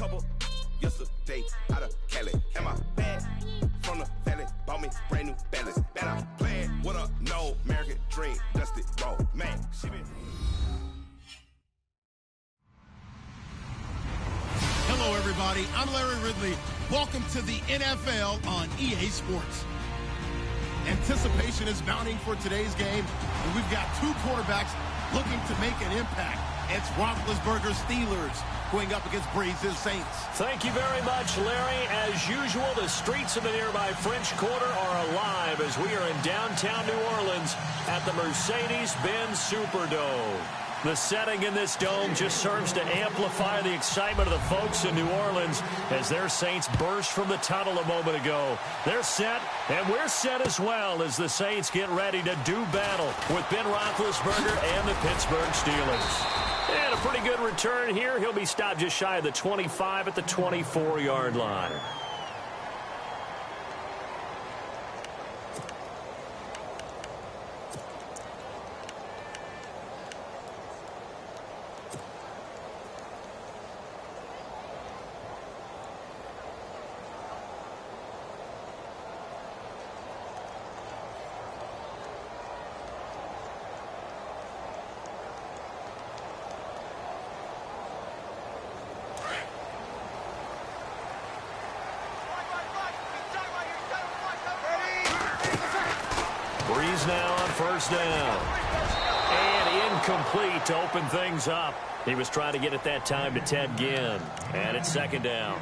couple yesterday out of Cali. And my bag from the valley bought me brand new balance. And I'm playing with a no American dream, dusty roll. Man, she been. Hello, everybody. I'm Larry Ridley. Welcome to the NFL on EA Sports. Anticipation is mounting for today's game, and we've got two quarterbacks looking to make an impact. It's Roethlisberger's Steelers going up against Brees' Saints. Thank you very much, Larry. As usual, the streets of the nearby French Quarter are alive as we are in downtown New Orleans at the Mercedes-Benz Superdome. The setting in this dome just serves to amplify the excitement of the folks in New Orleans as their Saints burst from the tunnel a moment ago. They're set, and we're set as well as the Saints get ready to do battle with Ben Roethlisberger and the Pittsburgh Steelers. And a pretty good return here. He'll be stopped just shy of the 25 at the 24-yard line. Brees now on first down. And incomplete to open things up. He was trying to get it that time to Ted Ginn. And it's second down.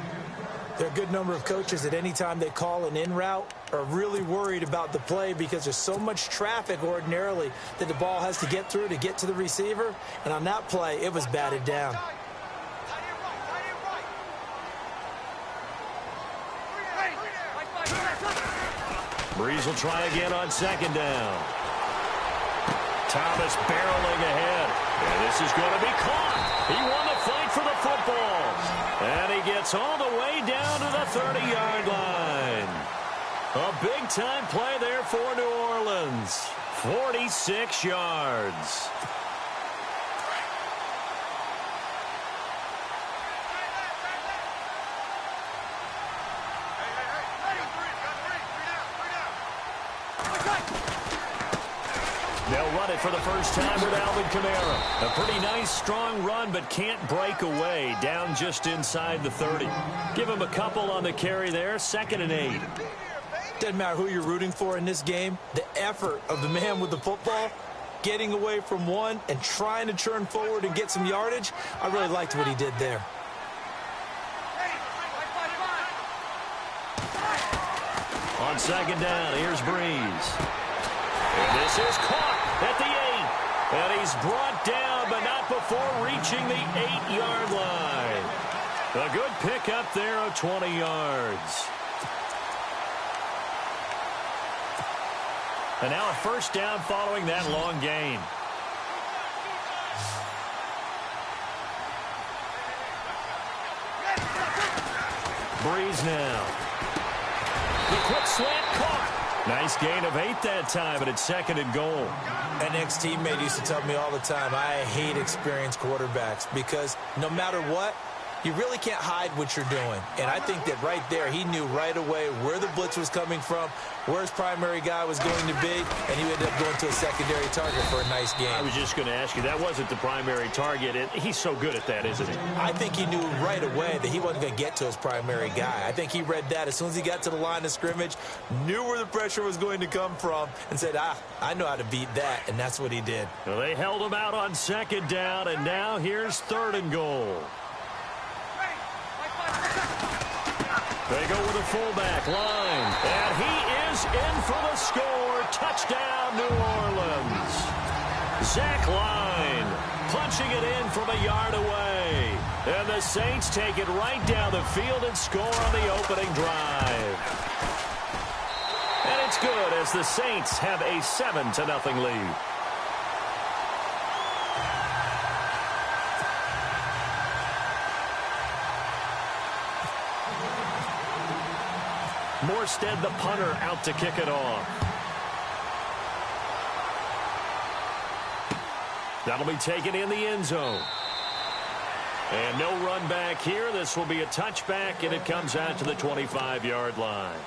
There are a good number of coaches that any time they call an in route are really worried about the play because there's so much traffic ordinarily that the ball has to get through to get to the receiver. And on that play, it was batted down. Brees will try again on second down. Thomas barreling ahead. And this is going to be caught. He won the fight for the football. And he gets all the way down to the 30-yard line. A big-time play there for New Orleans. 46 yards. They'll run it for the first time with Alvin Kamara. A pretty nice, strong run, but can't break away. Down just inside the 30. Give him a couple on the carry there. 2nd and 8. Doesn't matter who you're rooting for in this game. The effort of the man with the football, getting away from one and trying to turn forward and get some yardage, I really liked what he did there. On second down, here's Brees. And this is caught at the 8. And he's brought down, but not before reaching the 8-yard line. A good pickup there of 20 yards. And now a first down following that long gain. Brees now. The quick slant caught. Nice gain of 8 that time, but it's 2nd and goal. An ex-teammate used to tell me all the time, I hate experienced quarterbacks because no matter what, you really can't hide what you're doing. And I think that right there, he knew right away where the blitz was coming from, where his primary guy was going to be, and he ended up going to a secondary target for a nice game. I was just going to ask you, that wasn't the primary target. He's so good at that, isn't he? I think he knew right away that he wasn't going to get to his primary guy. I think he read that as soon as he got to the line of scrimmage, knew where the pressure was going to come from, and said, I know how to beat that, and that's what he did. Well, they held him out on second down, and now here's 3rd and goal. They go with a fullback line, and he is in for the score. Touchdown, New Orleans. Zach Line punching it in from a yard away. And the Saints take it right down the field and score on the opening drive. And it's good as the Saints have a 7-0 lead. Morstead, the punter, out to kick it off. That'll be taken in the end zone. And no run back here. This will be a touchback, and it comes out to the 25-yard line.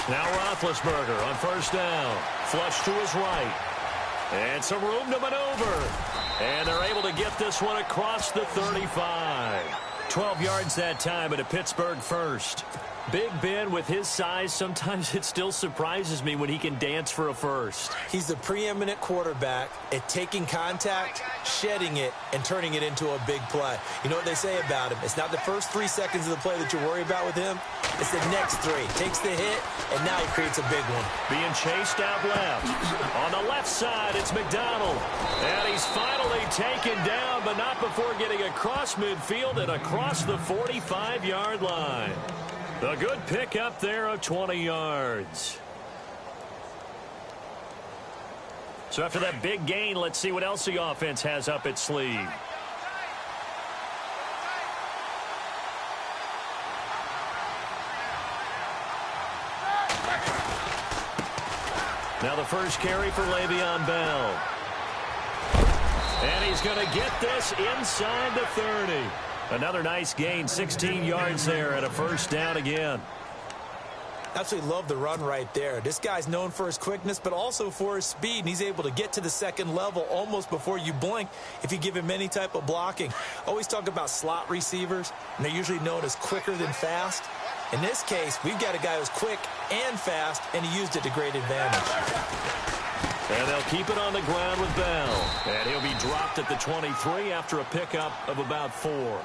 Now Roethlisberger on first down. Flush to his right. And some room to maneuver. And they're able to get this one across the 35. 12 yards that time, and a Pittsburgh first. Big Ben, with his size, sometimes it still surprises me when he can dance for a first. He's the preeminent quarterback at taking contact, shedding it, and turning it into a big play. You know what they say about him? It's not the first 3 seconds of the play that you worry about with him. It's the next 3. Takes the hit, and now he creates a big one. Being chased out left. On the left side, it's McDonald. And he's finally taken down, but not before getting across midfield and across the 45-yard line. A good pickup there of 20 yards. So after that big gain, let's see what else the offense has up its sleeve. Now the first carry for Le'Veon Bell. And he's going to get this inside the 30. Another nice gain, 16 yards there, and a first down again. Absolutely love the run right there. This guy's known for his quickness, but also for his speed, and he's able to get to the second level almost before you blink if you give him any type of blocking. Always talk about slot receivers, and they're usually known as quicker than fast. In this case, we've got a guy who's quick and fast, and he used it to great advantage. And they'll keep it on the ground with Bell. And he'll be dropped at the 23 after a pickup of about 4.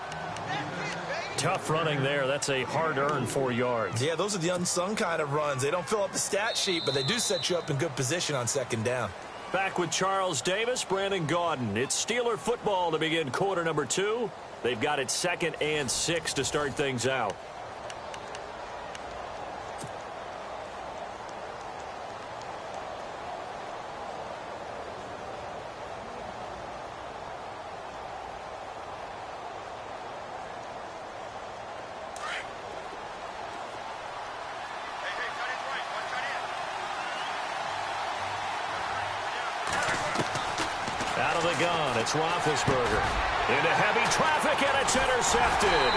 Tough running there. That's a hard-earned 4 yards. Yeah, those are the unsung kind of runs. They don't fill up the stat sheet, but they do set you up in good position on second down. Back with Charles Davis, Brandon Gaudin. It's Steeler football to begin quarter number 2. They've got it 2nd and 6 to start things out. Out of the gun, it's Roethlisberger. Into heavy traffic, and it's intercepted.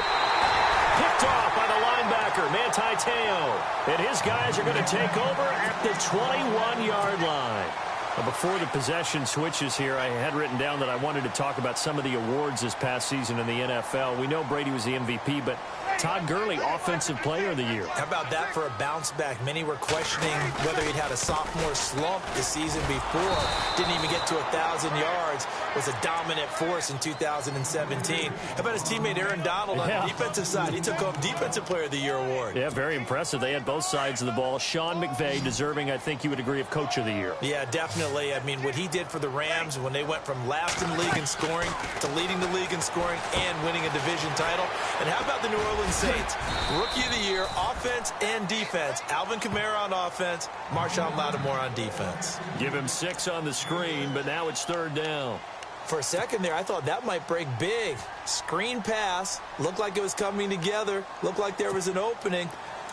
Picked off by the linebacker, Manti Te'o. And his guys are going to take over at the 21-yard line. Now, before the possession switches here, I had written down that I wanted to talk about some of the awards this past season in the NFL. We know Brady was the MVP, but Todd Gurley, Offensive Player of the Year. How about that for a bounce back? Many were questioning whether he'd had a sophomore slump the season before. Didn't even get to 1,000 yards. Was a dominant force in 2017. How about his teammate Aaron Donald on the defensive side? He took home Defensive Player of the Year award. Yeah, very impressive. They had both sides of the ball. Sean McVay deserving, I think you would agree, of Coach of the Year. Yeah, definitely. I mean, what he did for the Rams when they went from last in the league in scoring to leading the league in scoring and winning a division title. And how about the New Orleans Saints? Rookie of the Year, offense and defense. Alvin Kamara on offense, Marshawn Lattimore on defense. Give him 6 on the screen, but now it's 3rd down. For a second there, I thought that might break big. Screen pass. Looked like it was coming together. Looked like there was an opening.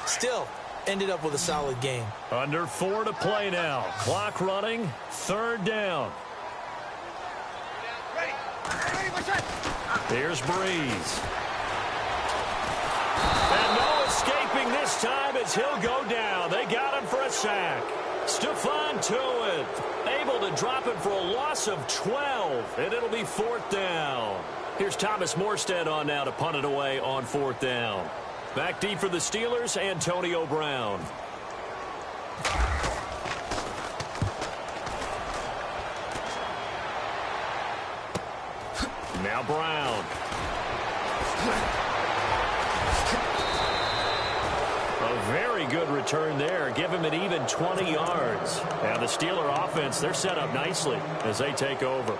Still, ended up with a solid game. Under 4 to play now. Clock running. 3rd down. Here's Breeze. And no escaping this time as he'll go down. They got him for a sack. Stephon Tuitt able to him for a loss of 12, and it'll be 4th down. Here's Thomas Morstead on now to punt it away on 4th down. Back deep for the Steelers, Antonio Brown. Now Brown. A very good return there. Give him an even 20 yards. Now the Steeler offense, they're set up nicely as they take over.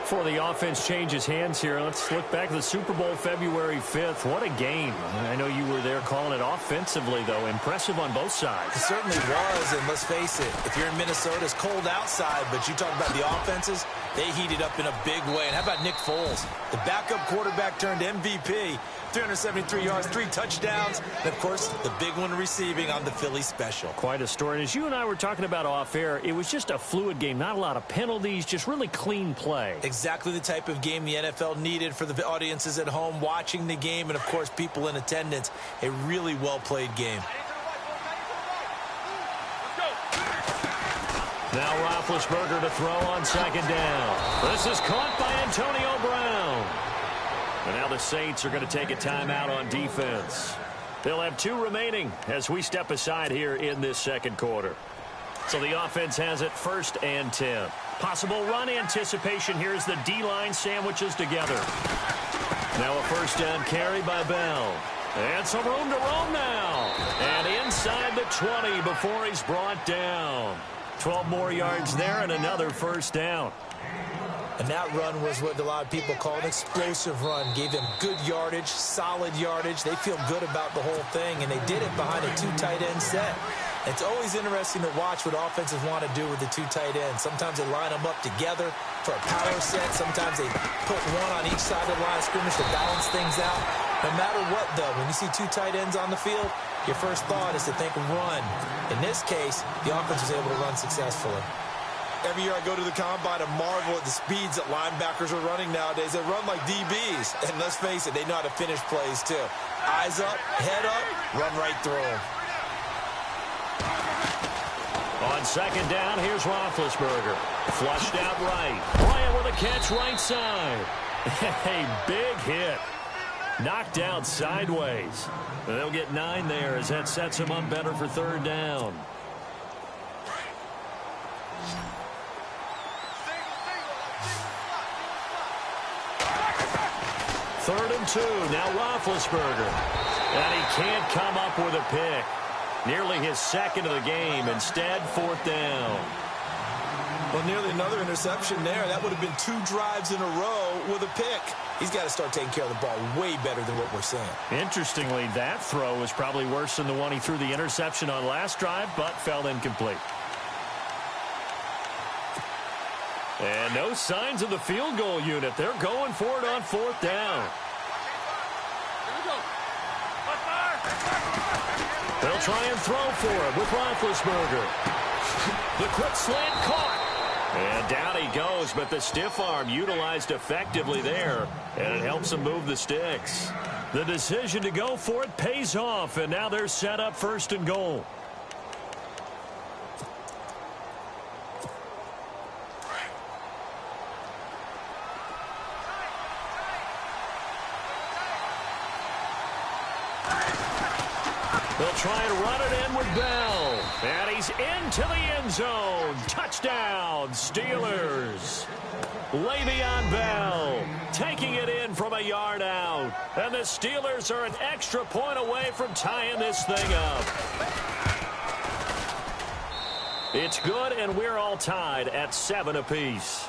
Before the offense changes hands here, let's look back at the Super Bowl February 5th. What a game. I know you were there calling it offensively, though. Impressive on both sides. It certainly was, and let's face it, if you're in Minnesota, it's cold outside, but you talk about the offenses, they heated up in a big way. And how about Nick Foles? The backup quarterback turned MVP, 373 yards, 3 touchdowns, and, of course, the big one receiving on the Philly special. Quite a story. And as you and I were talking about off air, it was just a fluid game, not a lot of penalties, just really clean play. Exactly the type of game the NFL needed for the audiences at home watching the game and, of course, people in attendance. A really well-played game. Now Roethlisberger to throw on second down. This is caught by Antonio Brown. And now the Saints are going to take a timeout on defense. They'll have 2 remaining as we step aside here in this second quarter. So the offense has it 1st and 10. Possible run anticipation here as the D-line sandwiches together. Now a 1st down carry by Bell. And some room to roam now. And inside the 20 before he's brought down. 12 more yards there and another 1st down. And that run was what a lot of people call an explosive run. Gave them good yardage, solid yardage. They feel good about the whole thing, and they did it behind a 2 tight end set. It's always interesting to watch what offenses want to do with the 2 tight ends. Sometimes they line them up together for a power set. Sometimes they put one on each side of the line of scrimmage to balance things out. No matter what, though, when you see 2 tight ends on the field, your first thought is to think run. In this case, the offense was able to run successfully. Every year I go to the combine and marvel at the speeds that linebackers are running nowadays. They run like DBs. And let's face it, they know how to finish plays, too. Eyes up, head up, run right through them. On second down, here's Roethlisberger. Flushed out right. Bryant with a catch right side. A big hit. Knocked out sideways. They'll get 9 there as that sets him up better for 3rd down. Third and 2. Now Roethlisberger. And he can't come up with a pick. Nearly his 2nd of the game. Instead, 4th down. Well, nearly another interception there. That would have been 2 drives in a row with a pick. He's got to start taking care of the ball way better than what we're seeing. Interestingly, that throw was probably worse than the one he threw the interception on last drive, but fell incomplete. And no signs of the field goal unit. They're going for it on 4th down. They'll try and throw for it with Roethlisberger. The quick slant caught. And down he goes, but the stiff arm utilized effectively there, and it helps him move the sticks. The decision to go for it pays off, and now they're set up 1st and goal. They'll try and run it in with Bell. And he's into the end zone. Touchdown, Steelers. Le'Veon Bell taking it in from a yard out. And the Steelers are an extra point away from tying this thing up. It's good, and we're all tied at 7 apiece.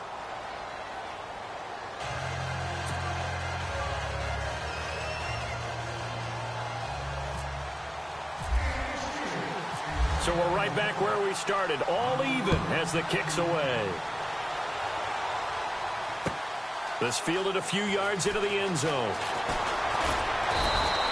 So we're right back where we started, all even as the kick's away. This fielded a few yards into the end zone.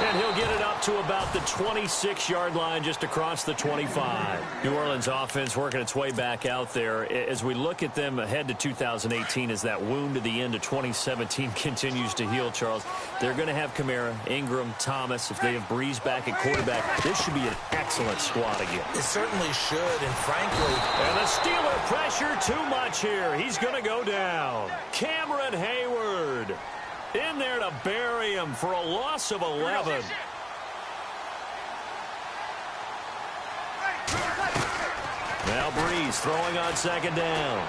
And he'll get it up to about the 26-yard line, just across the 25. New Orleans offense working its way back out there. As we look at them ahead to 2018, as that wound at the end of 2017 continues to heal, Charles, they're going to have Kamara, Ingram, Thomas. If they have Breeze back at quarterback, this should be an excellent squad again. It certainly should, and frankly... And the Steeler pressure too much here. He's going to go down. Cameron Hayward in there to bury him for a loss of 11. Now Breeze throwing on second down.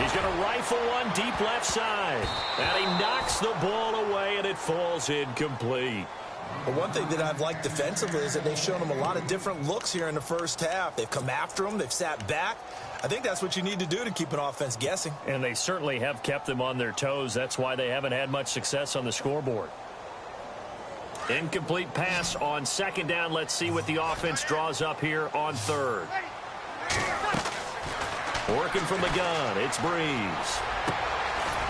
He's going to rifle one deep left side. And he knocks the ball away, and it falls incomplete. But one thing that I've liked defensively is that they've shown them a lot of different looks here in the first half. They've come after them. They've sat back. I think that's what you need to do to keep an offense guessing. And they certainly have kept them on their toes. That's why they haven't had much success on the scoreboard. Incomplete pass on second down. Let's see what the offense draws up here on third. Working from the gun, it's Breeze.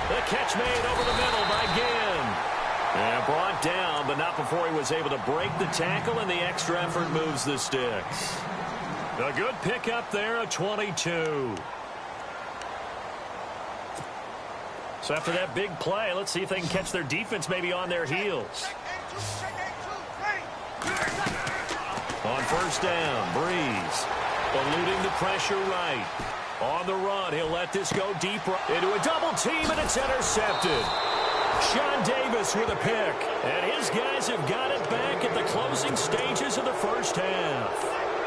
The catch made over the middle by Ginn. And brought down, but not before he was able to break the tackle, and the extra effort moves the sticks. A good pickup there, a 22. So after that big play, let's see if they can catch their defense maybe on their heels. On first down, Breeze eluding the pressure right. On the run, he'll let this go deep into a double team, and it's intercepted. Sean Davis with a pick, and his guys have got it back at the closing stages of the first half.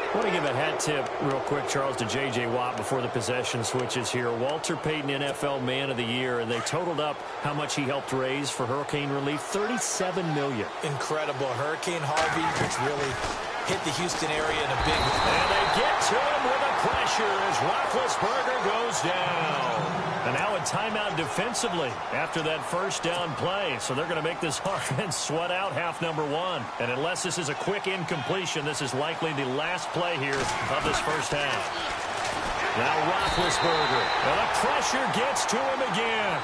I want to give a hat tip real quick, Charles, to J.J. Watt before the possession switches here. Walter Payton, NFL Man of the Year, and they totaled up how much he helped raise for hurricane relief, $37 million. Incredible. Hurricane Harvey, which really hit the Houston area in a big way. And they get to him with a pressure as Roethlisberger goes down. And now a timeout defensively after that first down play. So they're going to make this offense sweat out half number one. And unless this is a quick incompletion, this is likely the last play here of this first half. Now Roethlisberger. And the pressure gets to him again.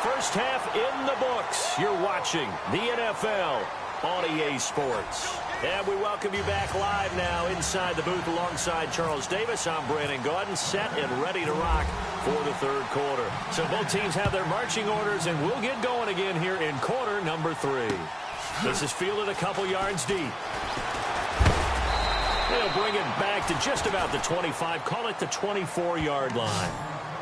First half in the books. You're watching the NFL on EA Sports. And we welcome you back live now inside the booth alongside Charles Davis. I'm Brandon Gaudin, set and ready to rock for the third quarter. So both teams have their marching orders, and we'll get going again here in quarter number 3. This is fielded a couple yards deep. They'll bring it back to just about the 25, call it the 24-yard line.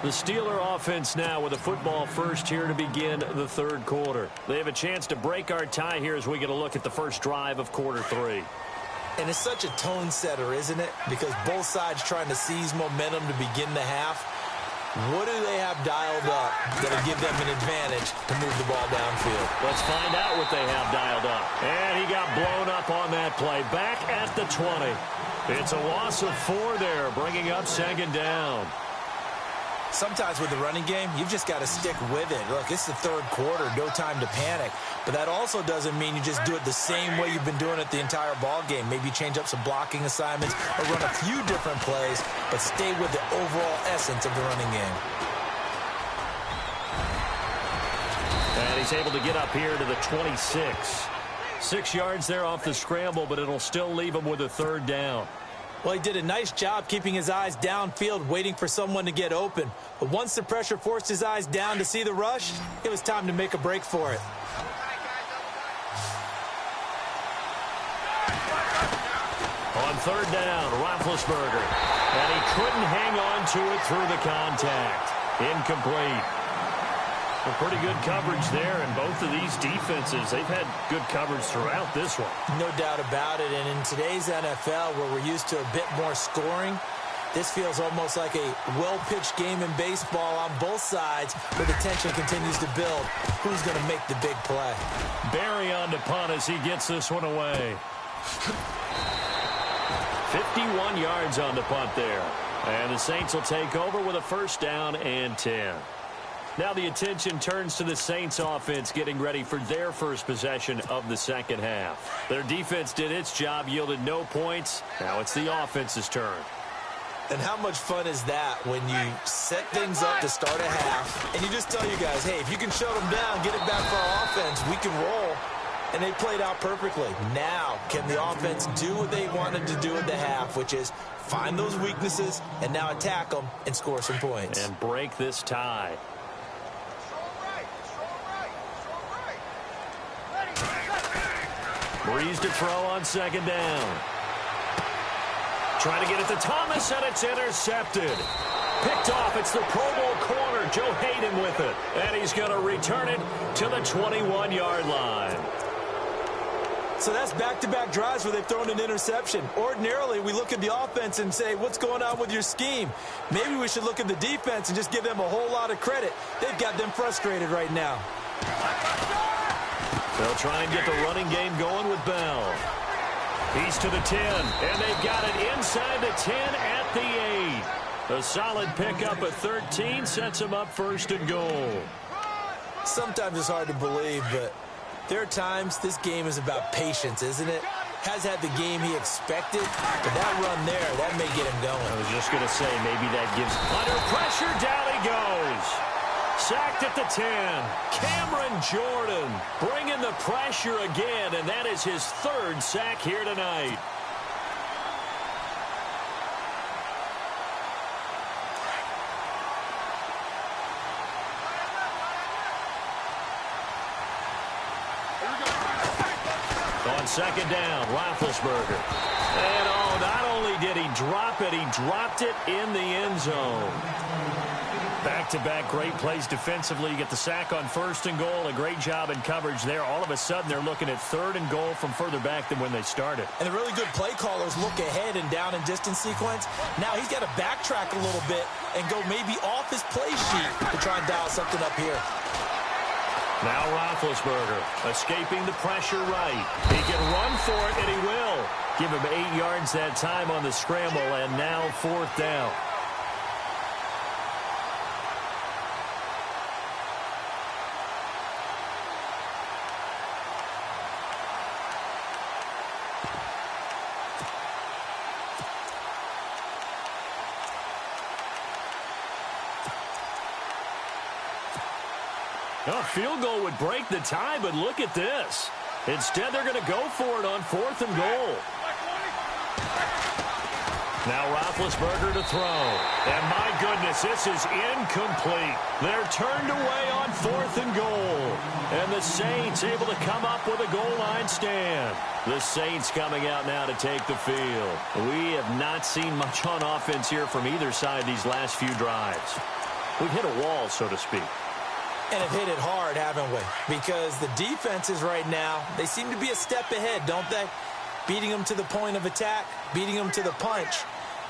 The Steeler offense now with a football first here to begin the third quarter. They have a chance to break our tie here as we get a look at the first drive of quarter 3. And it's such a tone setter, isn't it? Because both sides trying to seize momentum to begin the half. What do they have dialed up that'll give them an advantage to move the ball downfield? Let's find out what they have dialed up. And he got blown up on that play. Back at the 20. It's a loss of 4 there, bringing up second down. Sometimes with the running game, you've just got to stick with it. Look, it's the third quarter, no time to panic. But that also doesn't mean you just do it the same way you've been doing it the entire ball game. Maybe change up some blocking assignments or run a few different plays, but stay with the overall essence of the running game. And he's able to get up here to the 26. 6 yards there off the scramble, but it'll still leave him with a third down. Well, he did a nice job keeping his eyes downfield, waiting for someone to get open. But once the pressure forced his eyes down to see the rush, it was time to make a break for it. On third down, Roethlisberger. And he couldn't hang on to it through the contact. Incomplete. Well, pretty good coverage there, and both of these defenses, they've had good coverage throughout this one. No doubt about it, and in today's NFL, where we're used to a bit more scoring, this feels almost like a well-pitched game in baseball on both sides, where the tension continues to build. Who's going to make the big play? Barry on the punt as he gets this one away. 51 yards on the punt there. And the Saints will take over with a first down and 10. Now the attention turns to the Saints offense getting ready for their first possession of the second half. Their defense did its job, yielded no points. Now it's the offense's turn. And how much fun is that when you set things up to start a half and you just tell you guys, hey, if you can shut them down, get it back for our offense, we can roll. And they played out perfectly. Now, can the offense do what they wanted to do at the half, which is find those weaknesses and now attack them and score some points. And break this tie. Breeze to throw on second down. Trying to get it to Thomas, and it's intercepted. Picked off. It's the Pro Bowl corner, Joe Hayden with it. And he's going to return it to the 21-yard line. So that's back-to-back drives where they've thrown an interception. Ordinarily, we look at the offense and say, what's going on with your scheme? Maybe we should look at the defense and just give them a whole lot of credit. They've got them frustrated right now. They'll try and get the running game going with Bell. He's to the 10, and they've got it inside the 10 at the 8. A solid pickup at 13 sets him up first and goal. Sometimes it's hard to believe, but there are times this game is about patience, isn't it? Has had the game he expected, but that run there, that may get him going. I was just going to say, maybe that gives... Under pressure, down he goes. Sacked at the 10. Cameron Jordan bringing the pressure again, and that is his third sack here tonight. On second down, Roethlisberger. And not only did he drop it, he dropped it in the end zone. Back-to-back great plays defensively. You get the sack on first and goal. A great job in coverage there. All of a sudden, they're looking at third and goal from further back than when they started. And the really good play callers look ahead and down and distance sequence. Now he's got to backtrack a little bit and go maybe off his play sheet to try and dial something up here. Now Roethlisberger escaping the pressure right. He can run for it, and he will. Give him 8 yards that time on the scramble, and now fourth down. A field goal would break the tie, but look at this. Instead, they're going to go for it on fourth and goal. Now Roethlisberger to throw. And my goodness, this is incomplete. They're turned away on fourth and goal. And the Saints able to come up with a goal line stand. The Saints coming out now to take the field. We have not seen much on offense here from either side these last few drives. We've hit a wall, so to speak. And have hit it hard, haven't we? Because the defenses right now, they seem to be a step ahead, don't they? Beating them to the point of attack, beating them to the punch.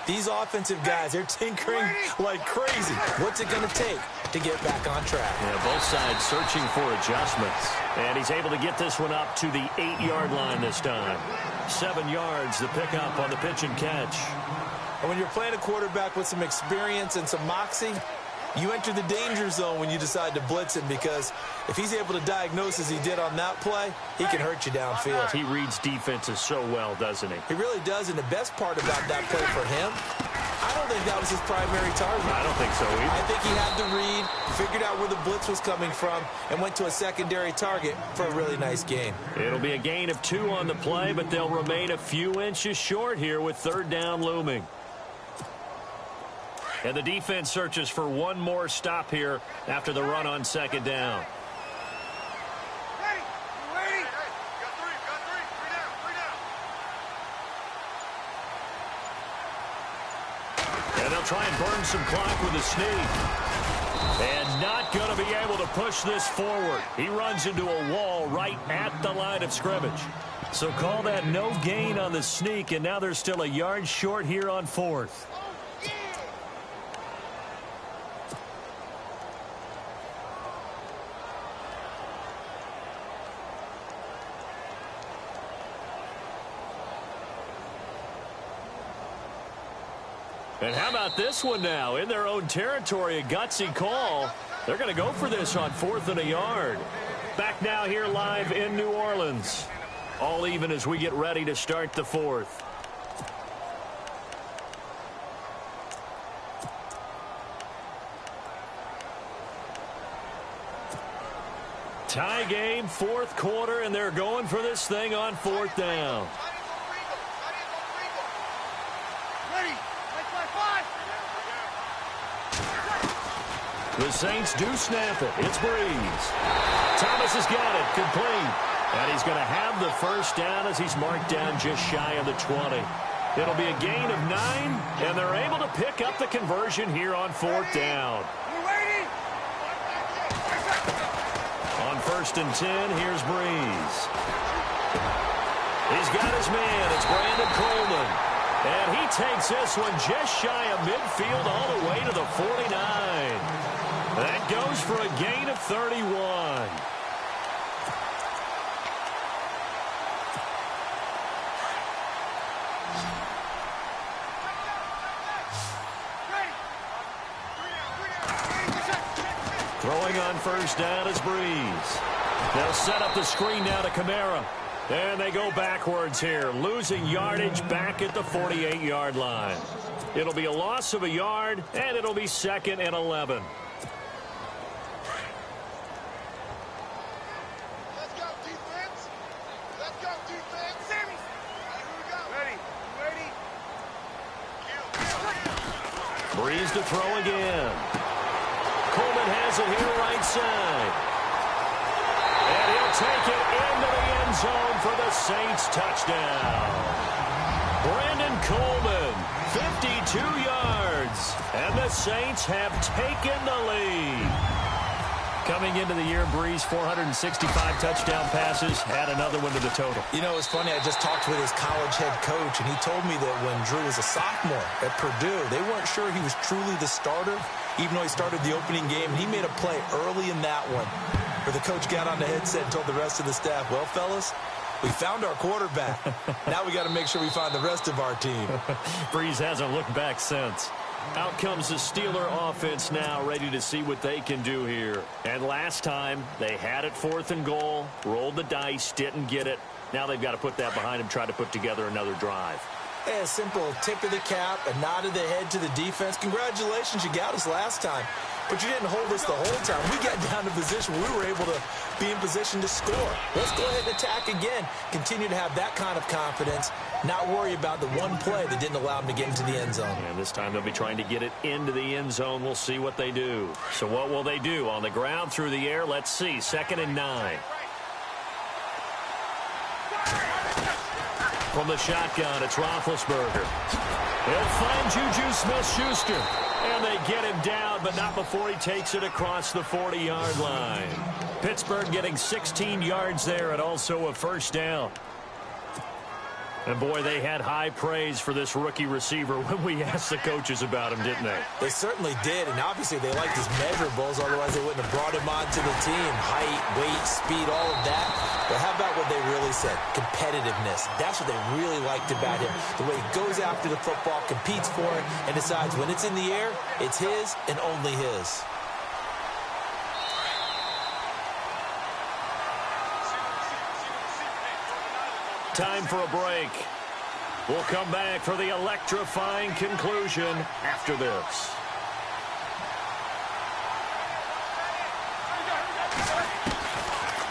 These offensive guys, they're tinkering like crazy. What's it going to take to get back on track? Yeah, both sides searching for adjustments. And he's able to get this one up to the 8-yard line this time. 7 yards, the pickup on the pitch and catch. And when you're playing a quarterback with some experience and some moxie, you enter the danger zone when you decide to blitz him, because if he's able to diagnose as he did on that play, he can hurt you downfield. He reads defenses so well, doesn't he? He really does, and the best part about that play for him, I don't think that was his primary target. I don't think so either. I think he had to read, figured out where the blitz was coming from, and went to a secondary target for a really nice gain. It'll be a gain of 2 on the play, but they'll remain a few inches short here with third down looming. And the defense searches for one more stop here after the run on second down. And they'll try and burn some clock with a sneak. And not going to be able to push this forward. He runs into a wall right at the line of scrimmage. So call that no gain on the sneak, and now they're still a yard short here on fourth. And how about this one now? In their own territory, a gutsy call. They're going to go for this on fourth and a yard. Back now here live in New Orleans. All even as we get ready to start the fourth. Tie game, fourth quarter, and they're going for this thing on fourth down. The Saints do snap it. It's Breeze. Thomas has got it. Complete. And he's going to have the first down as he's marked down just shy of the 20. It'll be a gain of 9, and they're able to pick up the conversion here on fourth down. On first and 10, here's Breeze. He's got his man. It's Brandon Coleman. And he takes this one just shy of midfield all the way to the 49. That goes for a gain of 31. Throwing on first down is Breeze. They'll set up the screen now to Kamara. And they go backwards here, losing yardage back at the 48-yard line. It'll be a loss of a yard, and it'll be 2nd and 11. Let's go, defense. Let's go, defense. Sammy. Here we go. Ready? Breeze to throw again. Coleman has it here right side. And he'll take it into the end zone for the Saints touchdown. Brandon Coleman, 52 yards. And the Saints have taken the lead. Coming into the year, Breeze, 465 touchdown passes, add another one to the total. You know, it's funny, I just talked with his college head coach, and he told me that when Drew was a sophomore at Purdue, they weren't sure he was truly the starter, even though he started the opening game. And he made a play early in that one where the coach got on the headset and told the rest of the staff, well, fellas, we found our quarterback. Now we got to make sure we find the rest of our team. Breeze hasn't looked back since. Out comes the Steeler offense now, ready to see what they can do here. And last time, they had it 4th and goal, rolled the dice, didn't get it. Now they've got to put that behind them, try to put together another drive. A simple tip of the cap, a nod of the head to the defense. Congratulations, you got us last time. But you didn't hold us the whole time. We got down to position where we were able to be in position to score. Let's go ahead and attack again. Continue to have that kind of confidence. Not worry about the one play that didn't allow them to get into the end zone. And this time they'll be trying to get it into the end zone. We'll see what they do. So what will they do? On the ground, through the air, let's see. 2nd and 9. From the shotgun, it's Roethlisberger. He'll find Juju Smith-Schuster. And they get him down, but not before he takes it across the 40-yard line. Pittsburgh getting 16 yards there and also a first down. And, boy, they had high praise for this rookie receiver when we asked the coaches about him, didn't they? They certainly did, and obviously they liked his measurables, otherwise they wouldn't have brought him onto the team. Height, weight, speed, all of that. But how about what they really said? Competitiveness. That's what they really liked about him. The way he goes after the football, competes for it, and decides when it's in the air, it's his and only his. Time for a break. We'll come back for the electrifying conclusion after this.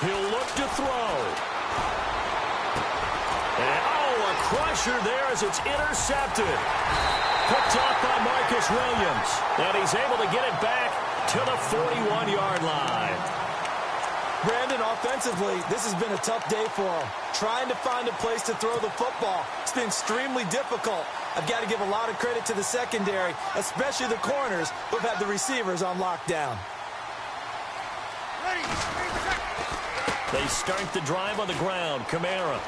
He'll look to throw. And, a crusher there as it's intercepted. Picked off by Marcus Williams. And he's able to get it back to the 41-yard line. Brandon, offensively, this has been a tough day for him. Trying to find a place to throw the football. It's been extremely difficult. I've got to give a lot of credit to the secondary, especially the corners who've had the receivers on lockdown. They start the drive on the ground. Kamara.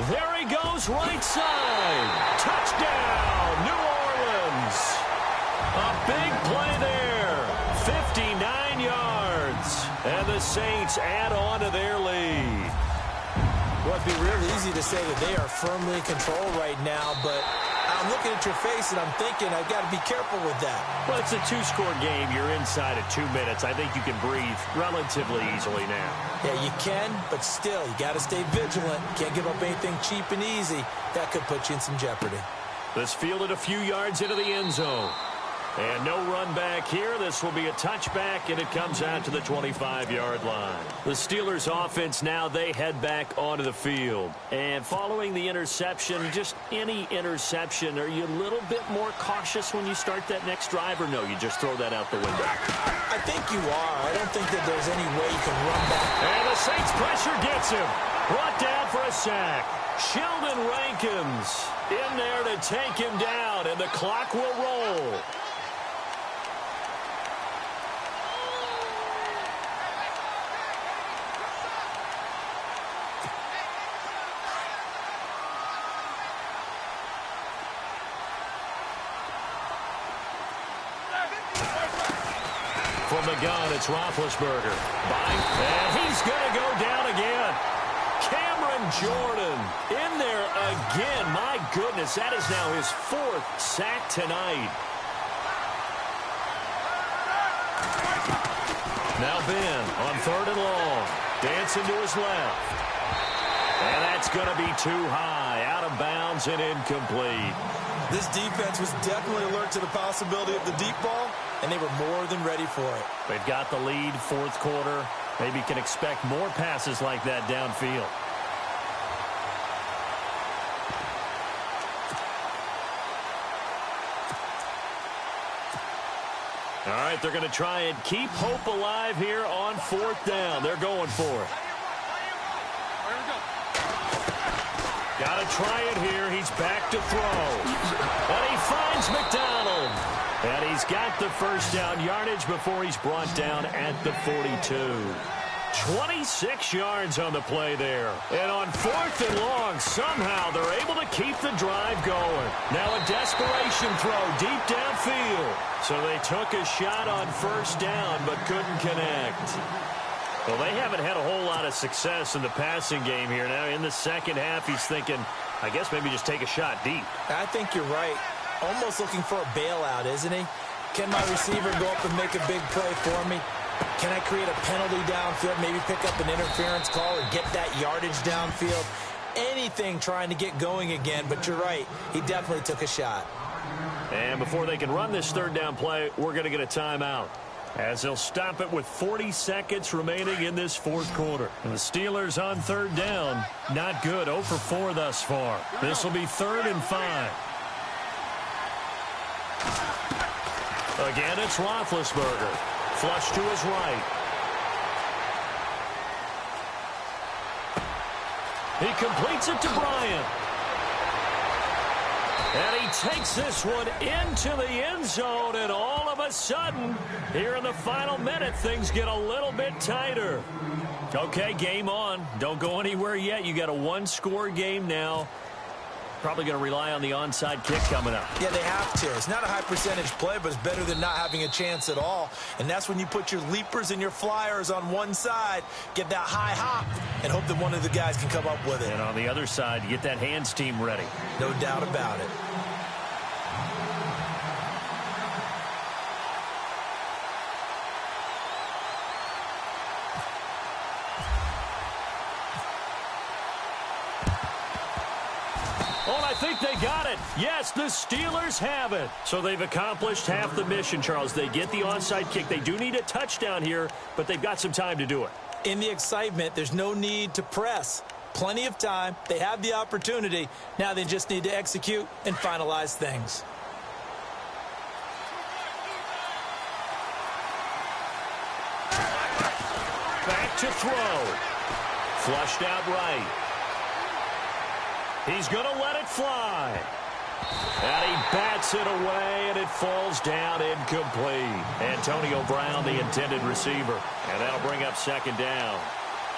There he goes, right side. Touchdown, New Orleans. A big play there. 59 yards. And the Saints add on to their lead. Well, it'd be real easy to say that they are firmly in control right now, but I'm looking at your face and I'm thinking I've got to be careful with that. Well, it's a 2-score game. You're inside at 2 minutes. I think you can breathe relatively easily now. Yeah, you can, but still, you got to stay vigilant. Can't give up anything cheap and easy. That could put you in some jeopardy. This fielded a few yards into the end zone. And no run back here. This will be a touchback, and it comes out to the 25-yard line. The Steelers' offense now, they head back onto the field. And following the interception, just any interception, are you a little bit more cautious when you start that next drive, or no, you just throw that out the window? I think you are. I don't think that there's any way you can run back. And the Saints pressure gets him. Brought down for a sack. Sheldon Rankins in there to take him down, and the clock will roll. From the gun, it's Roethlisberger. And he's going to go down again. Cameron Jordan in there again. My goodness, that is now his 4th sack tonight. Now Ben on 3rd and long. Dancing to his left. And that's going to be too high. Out of bounds and incomplete. This defense was definitely alert to the possibility of the deep ball, and they were more than ready for it. They've got the lead, 4th quarter. Maybe can expect more passes like that downfield. All right, they're going to try and keep hope alive here on 4th down. They're going for it. Got to try it here. He's back to throw. And he finds McDonald. And he's got the first down yardage before he's brought down at the 42. 26 yards on the play there. And on 4th and long, somehow they're able to keep the drive going. Now a desperation throw deep downfield. So they took a shot on 1st down but couldn't connect. Well, they haven't had a whole lot of success in the passing game here. Now in the second half, he's thinking, I guess maybe just take a shot deep. I think you're right. Almost looking for a bailout, isn't he? Can my receiver go up and make a big play for me? Can I create a penalty downfield, maybe pick up an interference call or get that yardage downfield? Anything trying to get going again, but you're right. He definitely took a shot. And before they can run this 3rd down play, we're going to get a timeout, as they'll stop it with 40 seconds remaining in this 4th quarter. And the Steelers on 3rd down, not good, 0 for 4 thus far. This will be 3rd and 5. Again, it's Roethlisberger. Flush to his right. He completes it to Bryant. And he takes this one into the end zone, and all of a sudden, here in the final minute, things get a little bit tighter. Okay, game on. Don't go anywhere yet. You got a 1-score game now. Probably going to rely on the onside kick coming up. Yeah, they have to. It's not a high percentage play, but it's better than not having a chance at all. And that's when you put your leapers and your flyers on one side, get that high hop, and hope that one of the guys can come up with it. And on the other side, you get that hands team ready. No doubt about it. Oh, I think they got it. Yes, the Steelers have it. So they've accomplished half the mission, Charles. They get the onside kick. They do need a touchdown here, but they've got some time to do it. In the excitement, there's no need to press. Plenty of time. They have the opportunity. Now they just need to execute and finalize things. Back to throw. Flushed out right. He's going to let it fly. And he bats it away, and it falls down incomplete. Antonio Brown, the intended receiver. And that'll bring up 2nd down.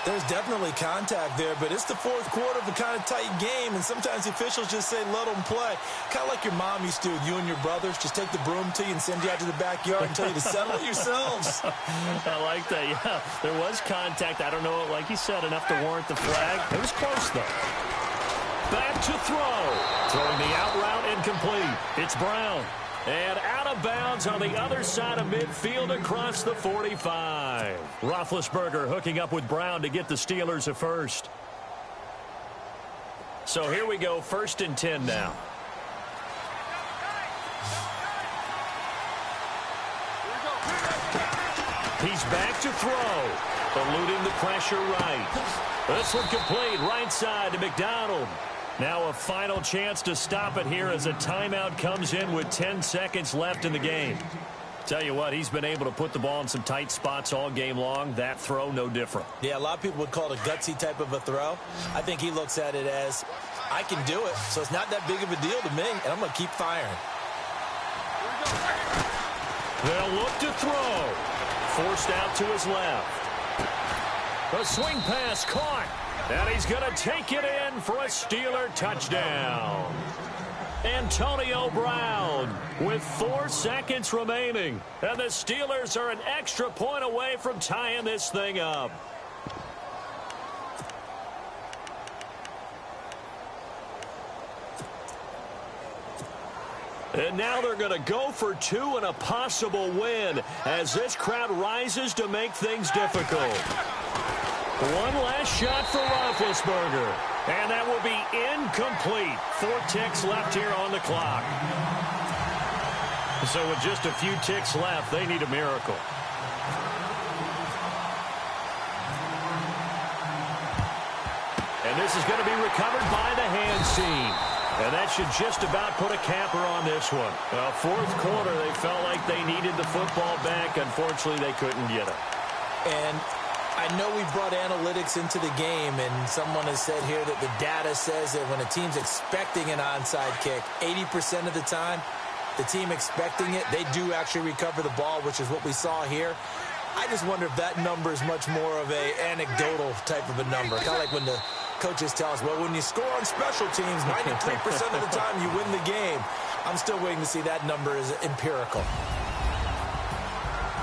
There's definitely contact there, but it's the 4th quarter of a kind of tight game, and sometimes the officials just say, let them play. Kind of like your mom used to with you and your brothers. Just take the broom to you and send you out to the backyard and tell you to settle it yourselves. I like that, yeah. There was contact. I don't know, like you said, enough to warrant the flag. It was close, though. Back to throw. Throwing the out route incomplete. It's Brown. And out of bounds on the other side of midfield across the 45. Roethlisberger hooking up with Brown to get the Steelers a first. So here we go, 1st and 10 now. He's back to throw. Eluding the pressure right. This one complete, right side to McDonald. Now a final chance to stop it here as a timeout comes in with 10 seconds left in the game. Tell you what, he's been able to put the ball in some tight spots all game long. That throw, no different. Yeah, a lot of people would call it a gutsy type of a throw. I think he looks at it as, I can do it, so it's not that big of a deal to me, and I'm going to keep firing. They'll look to throw. Forced out to his left. The swing pass caught. And he's going to take it in for a Steeler touchdown. Antonio Brown with 4 seconds remaining. And the Steelers are an extra point away from tying this thing up. And now they're going to go for two and a possible win as this crowd rises to make things difficult. One last shot for Roethlisberger. And that will be incomplete. 4 ticks left here on the clock. So with just a few ticks left, they need a miracle. And this is going to be recovered by the hand seam. And that should just about put a capper on this one. Well, fourth quarter, they felt like they needed the football back. Unfortunately, they couldn't get it. And I know we brought analytics into the game, and someone has said here that the data says that when a team's expecting an onside kick, 80% of the time, the team expecting it, they do actually recover the ball, which is what we saw here. I just wonder if that number is much more of a anecdotal type of a number. Kind of like when the coaches tell us, well, when you score on special teams, 93% of the time you win the game. I'm still waiting to see that number is empirical.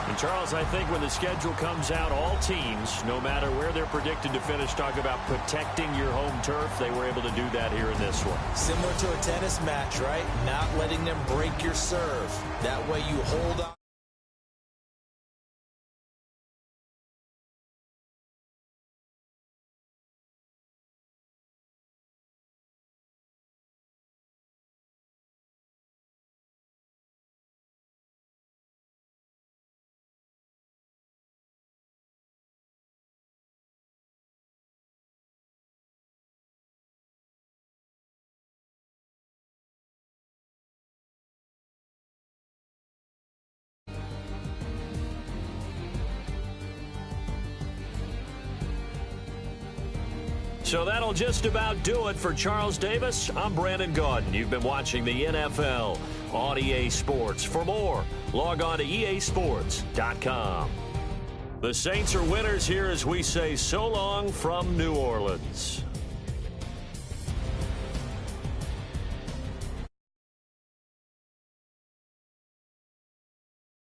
And Charles, I think when the schedule comes out, all teams, no matter where they're predicted to finish, talk about protecting your home turf. They were able to do that here in this one. Similar to a tennis match, right? Not letting them break your serve. That way you hold on. So that'll just about do it for Charles Davis. I'm Brandon Gaudin. You've been watching the NFL on EA Sports. For more, log on to easports.com. The Saints are winners here as we say so long from New Orleans.